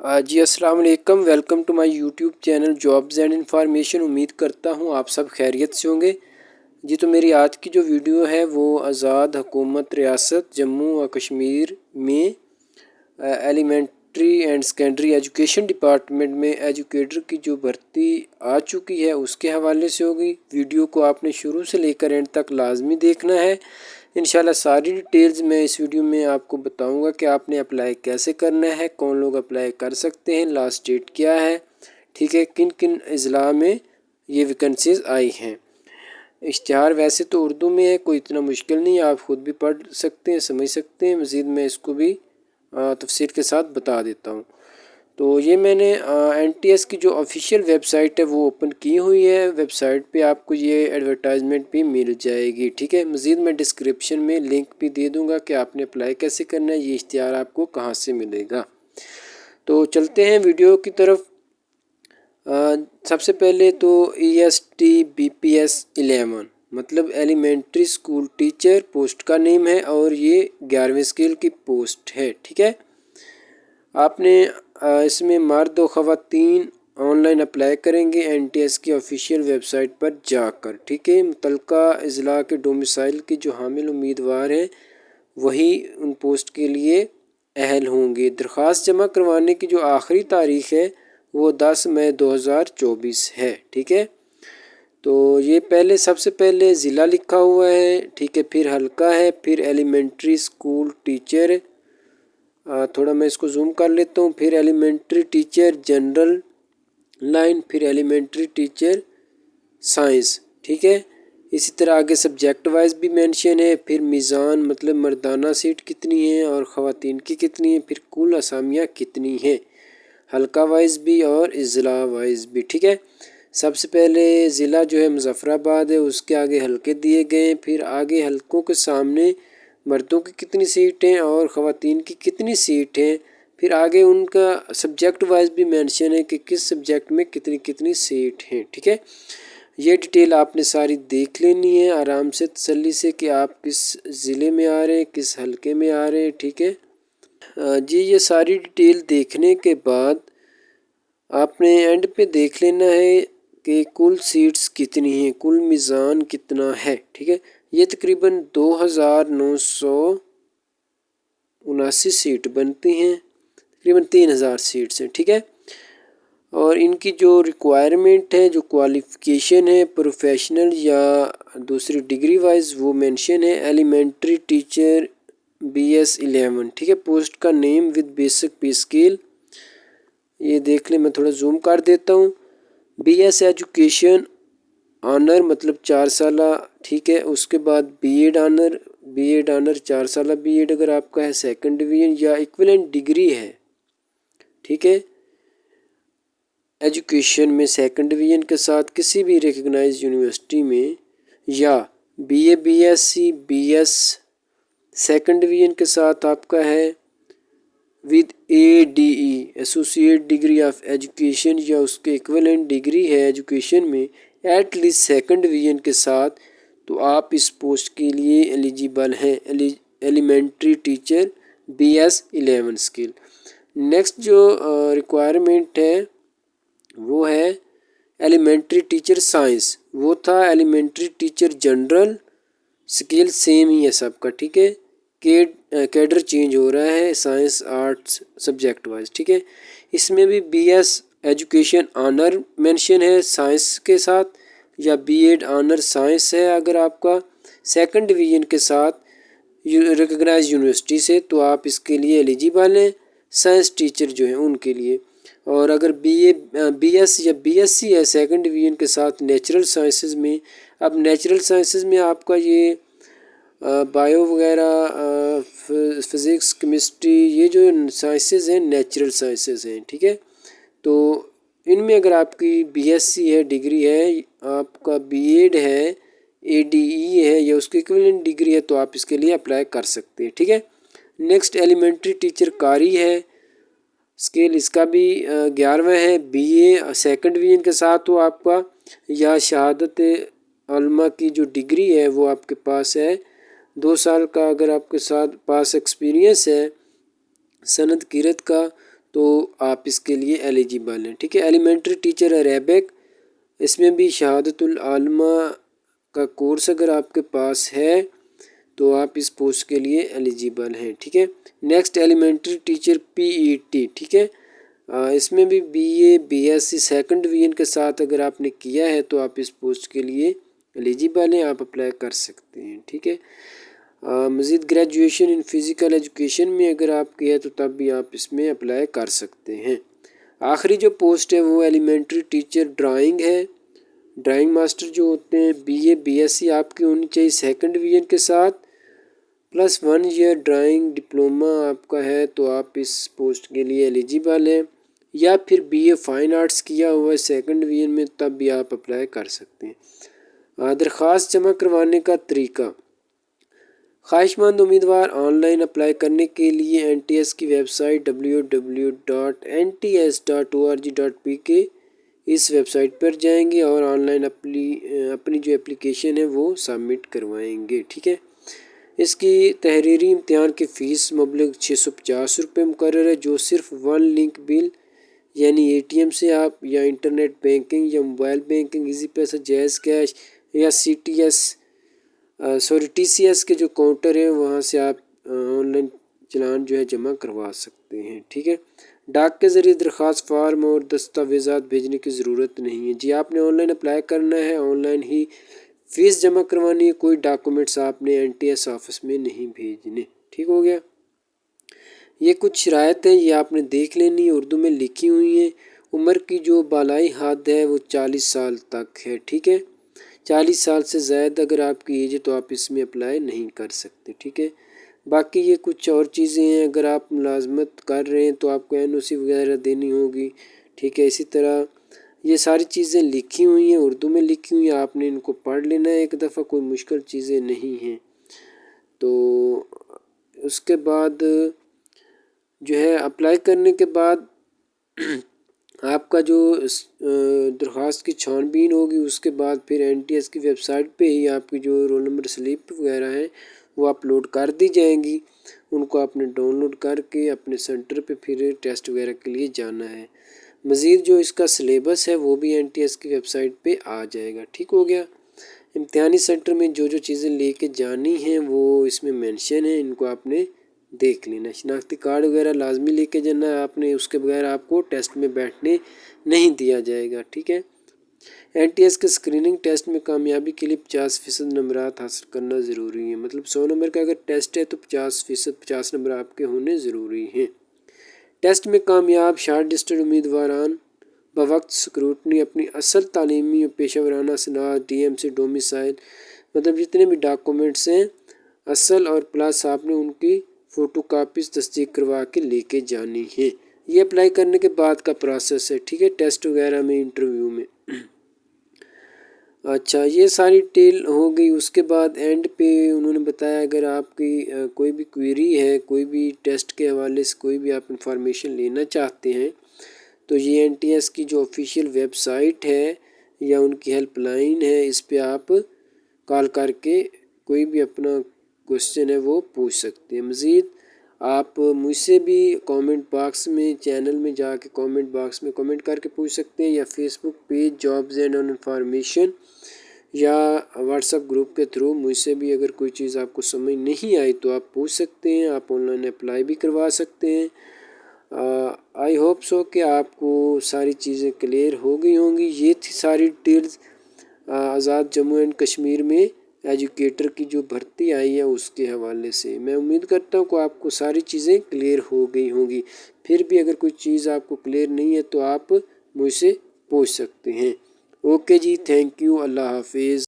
जी अस्सलाम वालेकुम। Welcome to my YouTube channel jobs and information. उम्मीद करता हूँ आप सब खैरियत से होंगे। जी तो मेरी आज की जो वीडियो है वो आज़ाद हुकूमत रियासत जम्मू व कश्मीर में elementary and secondary education department में एजुकेटर की जो भर्ती आ चुकी है उसके हवाले से होगी। वीडियो को आपने शुरू से लेकर एंड तक लाजमी देखना है। इंशाल्लाह सारी डिटेल्स मैं इस वीडियो में आपको बताऊंगा कि आपने अप्लाई कैसे करना है, कौन लोग अप्लाई कर सकते हैं, लास्ट डेट क्या है, ठीक है, किन किन अजला में ये वैकेंसीज आई हैं। इश्तिहार वैसे तो उर्दू में है, कोई इतना मुश्किल नहीं है, आप ख़ुद भी पढ़ सकते हैं, समझ सकते हैं। मज़ीद मैं इसको भी तफसीर के साथ बता देता हूँ। तो ये मैंने NTS की जो ऑफिशियल वेबसाइट है वो ओपन की हुई है। वेबसाइट पे आपको ये एडवर्टाइजमेंट भी मिल जाएगी, ठीक है। मज़ीद मैं डिस्क्रिप्शन में लिंक भी दे दूँगा कि आपने अप्लाई कैसे करना है, ये इश्तिहार आपको कहाँ से मिलेगा। तो चलते हैं वीडियो की तरफ। सबसे पहले तो ESTBPS 11 मतलब एलिमेंट्री स्कूल टीचर पोस्ट का नेम है और ये 11वीं स्केल की पोस्ट है, ठीक है। आपने इसमें मर्द और ख़वातीन ऑनलाइन अप्लाई करेंगे NTS की ऑफिशियल वेबसाइट पर जाकर, ठीक है। मुतलका अज़ला के डोमिसाइल के जो हामिल उम्मीदवार हैं वही उन पोस्ट के लिए अहल होंगे। दरख्वास्त जमा करवाने की जो आखिरी तारीख़ है वो 10 मई 2024 है, ठीक है। तो ये पहले सबसे पहले ज़िला लिखा हुआ है, ठीक है, फिर हल्का है, फिर एलिमेंट्री स्कूल टीचर, थोड़ा मैं इसको जूम कर लेता हूँ, फिर एलिमेंट्री टीचर जनरल लाइन, फिर एलिमेंट्री टीचर साइंस, ठीक है। इसी तरह आगे सब्जेक्ट वाइज भी मेंशन है, फिर मीज़ान मतलब मर्दाना सीट कितनी है और ख़वातीन की कितनी है, फिर कुल असामियाँ कितनी हैं, हल्का वाइज भी और ज़िला वाइज भी, ठीक है। सबसे पहले ज़िला जो है मुज़फ़्फ़राबाद है, उसके आगे हल्के दिए गए हैं, फिर आगे हल्कों के सामने मर्दों की कितनी सीट हैं और ख़वातीन की कितनी सीट हैं, फिर आगे उनका सब्जेक्ट वाइज भी मेंशन है कि किस सब्जेक्ट में कितनी कितनी सीट हैं, ठीक है। ये डिटेल आपने सारी देख लेनी है आराम से तसल्ली से कि आप किस ज़िले में आ रहे हैं, किस हल्के में आ रहे हैं, ठीक है। जी ये सारी डिटेल देखने के बाद आपने एंड पे देख लेना है कि कुल सीट्स कितनी हैं, कुल मीज़ान कितना है, ठीक है। ये तकरीबन 2979 सीट बनती हैं, तकरीबन 3000 सीट्स हैं, ठीक है। और इनकी जो रिक्वायरमेंट है, जो क्वालिफ़िकेशन है प्रोफेशनल या दूसरी डिग्री वाइज वो मेंशन है। एलिमेंट्री टीचर BS 11, ठीक है। पोस्ट का नेम विद बेसिक पे स्केल, ये देख लें, मैं थोड़ा जूम कर देता हूँ। BS एजुकेशन ऑनर मतलब 4 साला, ठीक है। उसके बाद B.Ed ऑनर 4 साला B.Ed अगर आपका है, सेकंड डिवीजन या इक्विवेलेंट डिग्री है, ठीक है। एजुकेशन में सेकंड डिवीजन के साथ किसी भी रिकग्नाइज यूनिवर्सिटी में, या BA BSc BS second division के साथ आपका है with ADE associate degree of education या उसके इक्विवेलेंट डिग्री है एजुकेशन में एट लीस्ट सेकंड डिवीजन के साथ, तो आप इस पोस्ट के लिए एलिजिबल हैं। Elementary teacher BS 11 skill. Next जो रिक्वायरमेंट है वो है एलिमेंट्री टीचर साइंस, वो था elementary teacher general skill, same ही है सबका, ठीक है। कैडर चेंज हो रहा है साइंस आर्ट्स सब्जेक्ट वाइज, ठीक है। इसमें भी BS एजुकेशन ऑनर मेंशन है साइंस के साथ, या B.Ed ऑनर साइंस है अगर आपका सेकंड डिवीजन के साथ रिकग्नाइज यूनिवर्सिटी से, तो आप इसके लिए एलिजिबल हैं साइंस टीचर जो हैं उनके लिए। और अगर BS या BSc है सेकंड डिवीजन के साथ नेचुरल साइंसेज में, अब नेचुरल साइंसेज में आपका ये बायो वगैरह फिज़िक्स केमिस्ट्री, ये जो साइंसेज हैं नेचुरल साइंसेज हैं, ठीक है। तो इनमें अगर आपकी BSc है डिग्री है, आपका B.Ed है, ADE है या उसकी इक्विवेलेंट डिग्री है, तो आप इसके लिए अप्लाई कर सकते हैं, ठीक है। नेक्स्ट एलिमेंट्री टीचर कारी है स्केल, इसका भी 11वां है। BA सेकंड डिवीजन के साथ हो आपका, या शहादत आलमा की जो डिग्री है वो आपके पास है 2 साल का, अगर आपके साथ पास एक्सपीरियंस है सनद किरत का, تو آپ اس کے لیے ایلیجیبل ہیں، ٹھیک ہے۔ ایلیمنٹری ٹیچر عربک، اس میں بھی شہادت العلمہ کا کورس اگر آپ کے پاس ہے تو آپ اس پوسٹ کے لیے ایلیجیبل ہیں، ٹھیک ہے۔ نیکسٹ ایلیمنٹری ٹیچر PET، ٹھیک ہے۔ اس میں بھی BA BSc سیکنڈ ڈویژن کے ساتھ اگر آپ نے کیا ہے تو آپ اس پوسٹ کے لیے ایلیجیبل ہیں، آپ اپلائی کر سکتے ہیں، ٹھیک ہے۔ مزید گریجویشن ان فزیکل ایجوکیشن میں اگر آپ کیا ہے تو تب بھی آپ اس میں اپلائی کر سکتے ہیں۔ آخری جو پوسٹ ہے وہ ایلیمنٹری ٹیچر ڈرائنگ ہے۔ ڈرائنگ ماسٹر جو ہوتے ہیں BA BSc آپ کی ہونی چاہیے سیکنڈ ڈویژن کے ساتھ +1 ایئر ڈرائنگ ڈپلومہ آپ کا ہے تو آپ اس پوسٹ کے لیے ایلیجیبل ہیں، یا پھر BA فائن آرٹس کیا ہوا ہے سیکنڈ ڈویژن میں تب بھی آپ اپلائی کر سکتے ہیں۔ درخواست جمع کروانے کا طریقہ، خواہش مند امیدوار آن لائن اپلائی کرنے کے لیے NTS کی ویب سائٹ www.nts.org.pk اس ویب سائٹ پر جائیں گے اور آن لائن اپنی جو اپلیکیشن ہے وہ سبمٹ کروائیں گے، ٹھیک ہے۔ اس کی تحریری امتحان کی فیس مبلغ 650 روپے مقرر ہے، جو صرف 1 لنک بل یعنی ATM سے آپ یا انٹرنیٹ بینکنگ یا موبائل بینکنگ، ایزی پیسہ، جیز کیش یا TCS کے جو کاؤنٹر ہیں وہاں سے آپ آن لائن چلان جو ہے جمع کروا سکتے ہیں، ٹھیک ہے۔ ڈاک کے ذریعے درخواست فارم اور دستاویزات بھیجنے کی ضرورت نہیں ہے، جی آپ نے آن لائن اپلائی کرنا ہے، آن لائن ہی فیس جمع کروانی ہے، کوئی ڈاکومنٹس آپ نے NTS آفس میں نہیں بھیجنے، ٹھیک ہو گیا۔ یہ کچھ شرائط ہیں، یہ آپ نے دیکھ لینی، اردو میں لکھی ہوئی ہیں۔ عمر کی جو بالائی حد ہے وہ 40 سال تک ہے، ٹھیک ہے۔ 40 سال سے زائد اگر آپ کی ایج ہے تو آپ اس میں اپلائی نہیں کر سکتے، ٹھیک ہے۔ باقی یہ کچھ اور چیزیں ہیں، اگر آپ ملازمت کر رہے ہیں تو آپ کو NOC وغیرہ دینی ہوگی، ٹھیک ہے۔ اسی طرح یہ ساری چیزیں لکھی ہوئی ہیں، اردو میں لکھی ہوئی ہیں، آپ نے ان کو پڑھ لینا ہے ایک دفعہ، کوئی مشکل چیزیں نہیں ہیں۔ تو اس کے بعد جو ہے اپلائی کرنے کے بعد آپ کا جو درخواست کی چھان بین ہوگی، اس کے بعد پھر NTS کی ویب سائٹ پہ ہی آپ کی جو رول نمبر سلپ وغیرہ ہیں وہ اپلوڈ کر دی جائیں گی، ان کو آپ نے ڈاؤن لوڈ کر کے اپنے سینٹر پہ پھر ٹیسٹ وغیرہ کے لیے جانا ہے۔ مزید جو اس کا سلیبس ہے وہ بھی NTS کی ویب سائٹ پہ آ جائے گا، ٹھیک ہو گیا۔ امتحانی سینٹر میں جو چیزیں لے کے جانی ہیں وہ اس میں مینشن ہیں، ان کو آپ نے دیکھ لینا۔ شناختی کارڈ وغیرہ لازمی لے کے جانا ہے آپ نے، اس کے بغیر آپ کو ٹیسٹ میں بیٹھنے نہیں دیا جائے گا، ٹھیک ہے۔ NTS کے اسکریننگ ٹیسٹ میں کامیابی کے لیے 50% نمبرات حاصل کرنا ضروری ہے، مطلب 100 نمبر کا اگر ٹیسٹ ہے تو 50% نمبر آپ کے ہونے ضروری ہیں۔ ٹیسٹ میں کامیاب شارٹ لسٹڈ امیدواران بوقت اسکروٹنی اپنی اصل تعلیمی و پیشہ ورانہ سند DMC ڈومیسائل مطلب جتنے بھی ڈاکومنٹس ہیں اصل اور پلس آپ نے ان کی فوٹو کاپیز تصدیق کروا کے لے کے جانی ہے۔ یہ اپلائی کرنے کے بعد کا پروسیس ہے، ٹھیک ہے، ٹیسٹ وغیرہ میں، انٹرویو میں۔ اچھا یہ ساری ڈیٹیل ہو گئی، اس کے بعد اینڈ پہ انہوں نے بتایا اگر آپ کی کوئی بھی کوئری ہے، کوئی بھی ٹیسٹ کے حوالے سے کوئی بھی آپ انفارمیشن لینا چاہتے ہیں تو یہ NTS کی جو آفیشیل ویب سائٹ ہے یا ان کی ہیلپ لائن ہے، اس پہ آپ کال کر کے کوئی بھی اپنا کوشچن ہے وہ پوچھ سکتے ہیں۔ مزید آپ مجھ سے بھی کامنٹ باکس میں، چینل میں جا کے کامنٹ باکس میں کامنٹ کر کے پوچھ سکتے ہیں، یا Facebook page jobs and information یا WhatsApp گروپ کے تھرو مجھ سے بھی اگر کوئی چیز آپ کو سمجھ نہیں آئی تو آپ پوچھ سکتے ہیں، آپ آن لائن اپلائی بھی کروا سکتے ہیں۔ آئی ہوپ سو کہ آپ کو ساری چیزیں کلیئر ہو گئی ہوں گی۔ یہ تھی ساری details Azad Jammu and Kashmir میں ایجوکیٹر کی جو بھرتی آئی ہے اس کے حوالے سے۔ میں امید کرتا ہوں کہ آپ کو ساری چیزیں کلیئر ہو گئی ہوں گی، پھر بھی اگر کوئی چیز آپ کو کلیئر نہیں ہے تو آپ مجھ سے پوچھ سکتے ہیں۔ اوکے جی، تھینک یو، اللہ حافظ۔